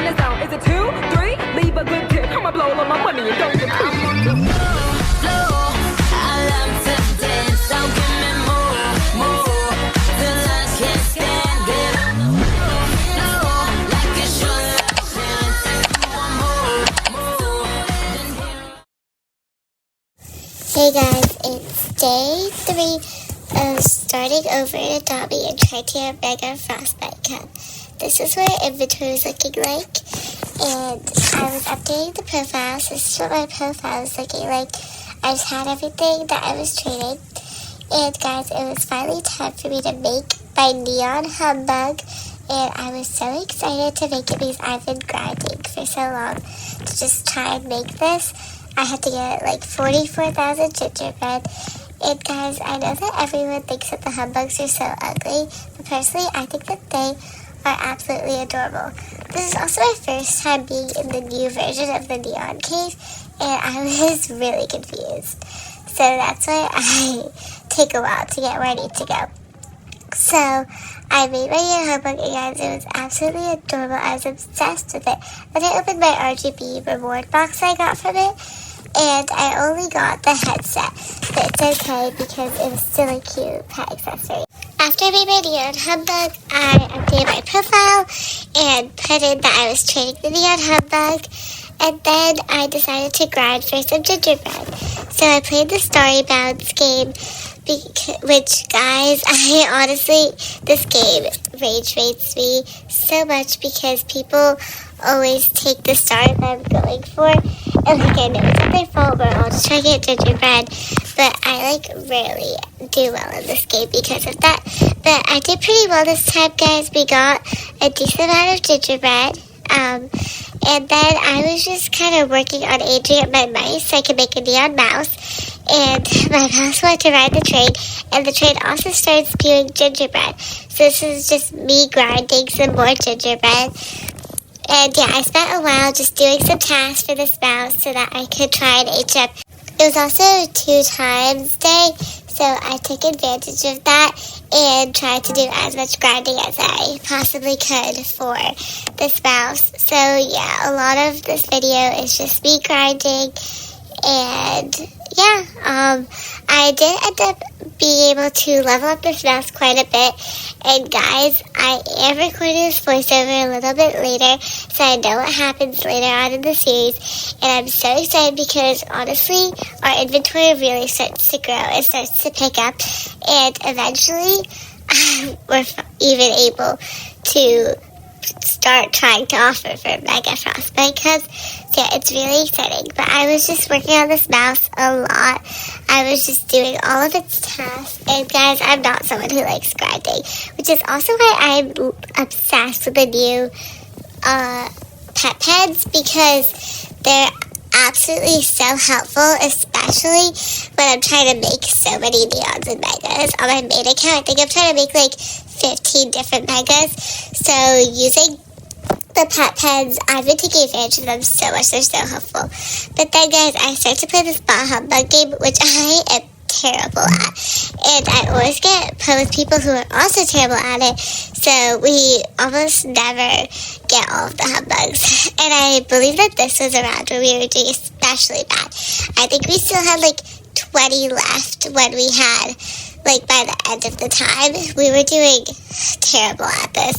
it down. Is it 2, 3? Leave a good tip. I'ma blow all of my money and don't give a Hey guys, it's day 3 of starting over in Adobe and trying to get a mega Frostbite Cub. This is what inventory is looking like, and I was updating the profiles. This is what my profile is looking like. I just had everything that I was trading, and guys, it was finally time for me to make my neon humbug, and I was so excited to make it because I've been grinding for so long to just try and make this. I had to get like 44,000 gingerbread. And guys, I know that everyone thinks that the humbugs are so ugly, but personally, I think that they are absolutely adorable. This is also my first time being in the new version of the Neon Cave, and I was really confused. So that's why I take a while to get where I need to go. So I made my new humbug, and guys, it was absolutely adorable. I was obsessed with it. Then I opened my RGB reward box I got from it, and I only got the headset, but it's okay because it was still a cute pet accessory. After I made my neon humbug, I updated my profile and put in that I was trading the neon humbug, and then I decided to grind for some gingerbread. So I played the Story Bounds game, which, guys, this game rage baits me so much because people always take the star that I'm going for, and like I know it's not their fault, we're all just trying to get gingerbread, but I rarely do well in this game because of that. But I did pretty well this time, guys. We got a decent amount of gingerbread, and then I was just kind of working on aging up my mice so I could make a neon mouse, and my mouse wanted to ride the train, and the train also started spewing gingerbread. So this is just me grinding some more gingerbread. And yeah, I spent a while just doing some tasks for this mouse so that I could try and age up. It was also 2 times day, so I took advantage of that and tried to do as much grinding as I possibly could for this mouse. So yeah, a lot of this video is just me grinding, and yeah, I did end up being able to level up this mouse quite a bit. And guys, I am recording this voiceover a little bit later, so I know what happens later on in the series. And I'm so excited because honestly, our inventory really starts to grow and starts to pick up. And eventually, we're even able to start trying to offer for Mega Frostbite Cubs. So yeah, it's really exciting. But I was just working on this mouse a lot. I was just doing all of its tasks. And guys, I'm not someone who likes grinding, which is also why I'm obsessed with the new pet pens, because they're absolutely so helpful, especially when I'm trying to make so many neons and megas. On my main account, I think I'm trying to make 15 different megas. So using the pet pens, I've been taking advantage of them so much. They're so helpful. But then, guys, I started to play this bot humbug game, which I am terrible at. And I always get put with people who are also terrible at it. So we almost never get all of the humbugs. And I believe that this was around when we were doing especially bad. I think we still had 20 left when we had, by the end of the time. We were doing terrible at this,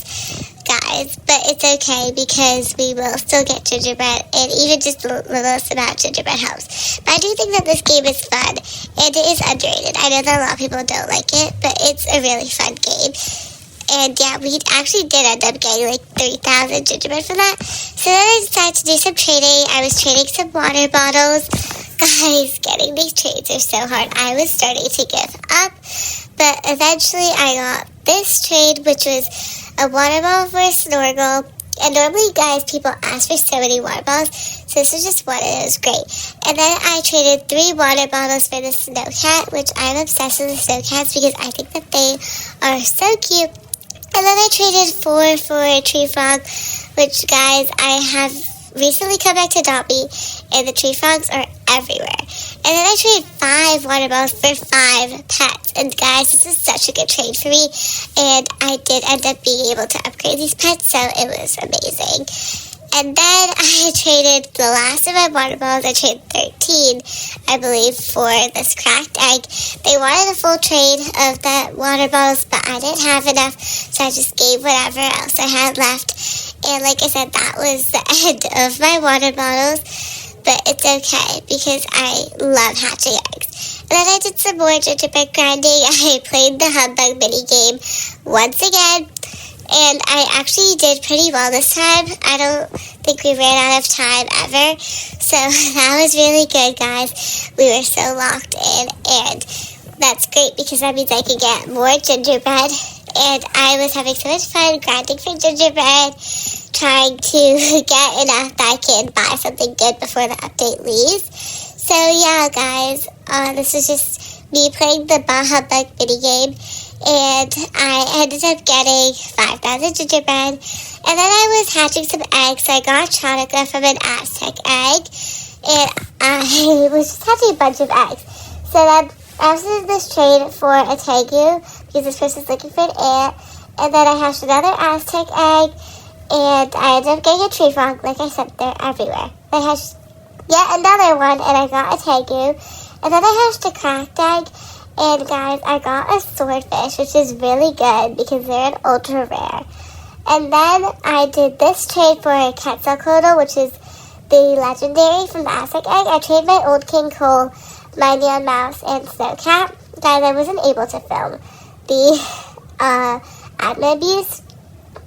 guys, but it's okay because we will still get gingerbread, and even just the littlest amount of gingerbread helps. But I do think that this game is fun, and it is underrated. I know that a lot of people don't like it, but it's a really fun game. And yeah, we actually did end up getting 3,000 gingerbread for that. So then I decided to do some trading. I was trading some water bottles. Guys, getting these trades are so hard. I was starting to give up, but eventually I got this trade, which was a water bottle for a snorkel. And normally, guys, people ask for so many water bottles, so this was just one, and it was great. And then I traded 3 water bottles for the snow cat, which I'm obsessed with the snow cats because I think that they are so cute. And then I traded 4 for a tree frog, which, guys, I have recently come back to Dobby, and the tree frogs are everywhere. And then I traded 5 water bottles for 5 pets. And guys, this is such a good trade for me. And I did end up being able to upgrade these pets, so it was amazing. And then I traded the last of my water balls. I traded 13, I believe, for this cracked egg. They wanted a full trade of the water bottles, but I didn't have enough, so I just gave whatever else I had left. And like I said, that was the end of my water bottles, but it's okay because I love hatching eggs. And then I did some more gingerbread grinding. I played the humbug mini game once again. And I actually did pretty well this time. I don't think we ran out of time ever. So that was really good, guys. We were so locked in. And that's great because that means I can get more gingerbread. And I was having so much fun grinding for gingerbread, trying to get enough that I can buy something good before the update leaves. So yeah, guys, this is just me playing the Bah Humbug mini game. And I ended up getting 5,000 gingerbread. And then I was hatching some eggs. So I got Chonica from an Aztec egg. And I was just hatching a bunch of eggs. So then I was in this trade for a Tegu, because this person's looking for an ant. And then I hatched another Aztec egg. And I ended up getting a tree frog. Like I said, they're everywhere. I hatched yet another one, and I got a Tegu. And then I hatched a cracked egg. And guys, I got a swordfish, which is really good because they're an ultra rare. And then I did this trade for a Quetzalcoatl, which is the legendary from the Aztec egg. I traded my old King Cole, my neon mouse, and Snowcat. Guys, I wasn't able to film the admin abuse.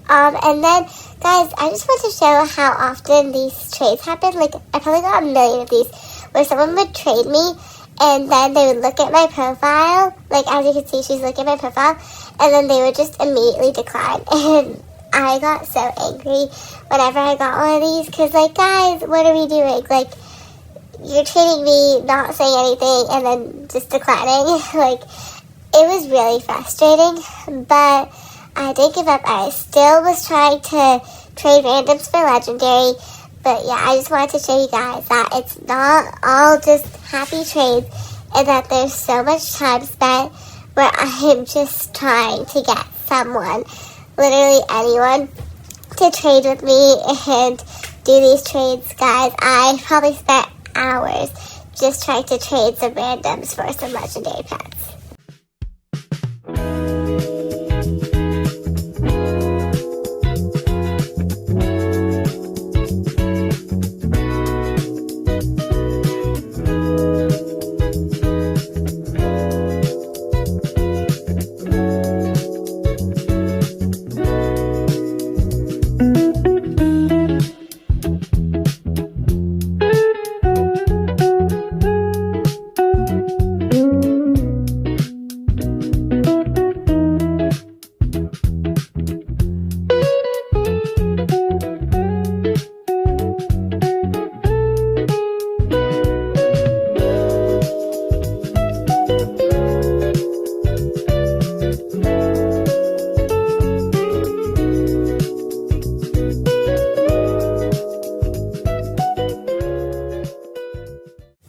And then, guys, I just want to show how often these trades happen. Like, I probably got a million of these, where someone would trade me, and then they would look at my profile, like as you can see, she's looking at my profile, and then they would just immediately decline. And I got so angry whenever I got one of these, because like, guys, what are we doing? Like, you're treating me, not saying anything, and then just declining. Like, it was really frustrating, but I didn't give up. I still was trying to trade randoms for legendary. But yeah, I just wanted to show you guys that it's not all just happy trades, and that there's so much time spent where I'm just trying to get someone, literally anyone, to trade with me and do these trades. Guys, I probably spent hours just trying to trade some randoms for some legendary pets.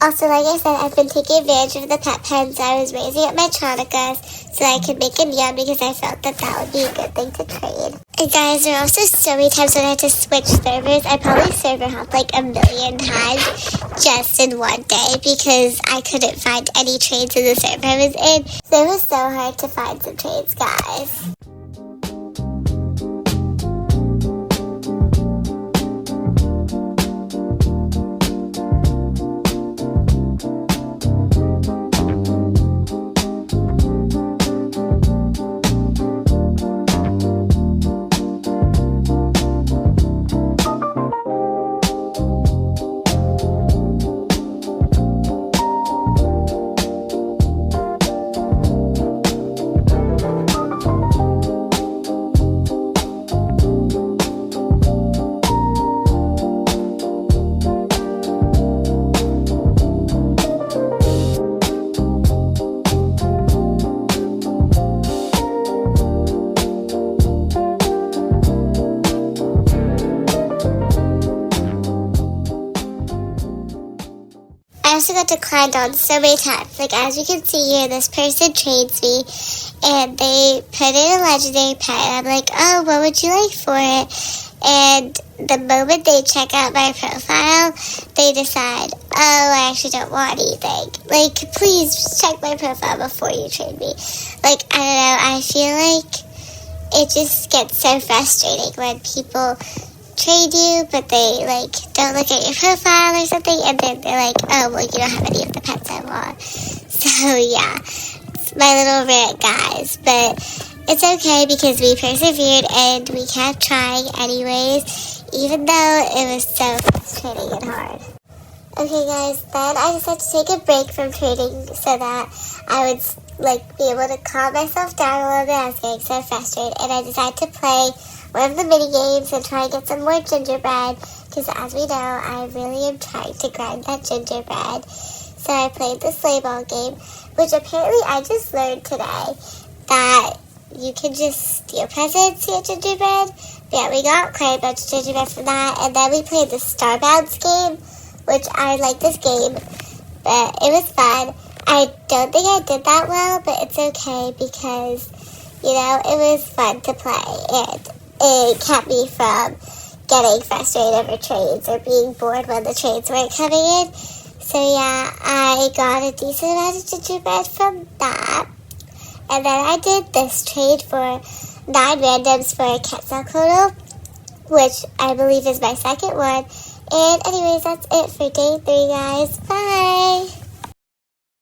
Also, like I said, I've been taking advantage of the pet pens. I was raising up my Chonicas so I could make a neon because I felt that that would be a good thing to trade. And guys, there are also so many times when I had to switch servers. I probably server hopped like a million times just in one day because I couldn't find any trades in the server I was in. So it was so hard to find some trades, guys. I also got declined on so many times. Like, as you can see here, this person trades me, and they put in a legendary pet, and I'm like, oh, what would you like for it? And the moment they check out my profile, they decide, oh, I actually don't want anything. Like, please check my profile before you trade me. Like, I don't know, I feel like it just gets so frustrating when people trade you, but they, like, don't look at your profile or something, and then they're like, oh, well, you don't have any of the pets I want. So, yeah, it's my little rant, guys, but it's okay because we persevered and we kept trying anyways, even though it was so frustrating and hard. Okay, guys, then I decided to take a break from trading so that I would, like, be able to calm myself down a little bit. I was getting so frustrated, and I decided to play one of the mini games and try and get some more gingerbread, because as we know, I really am trying to grind that gingerbread. So I played the sleigh ball game, which apparently I just learned today that you can just steal presents to get gingerbread. But yeah, we got quite a bunch of gingerbread from that, and then we played the Star Bounce game, which I like this game, but it was fun. I don't think I did that well, but it's okay because, you know, it was fun to play, and it kept me from getting frustrated over trades or being bored when the trades weren't coming in. So yeah, I got a decent amount of gingerbread from that. And then I did this trade for 9 randoms for a Quetzalcoatl, which I believe is my second one. And anyways, that's it for day 3, guys. Bye!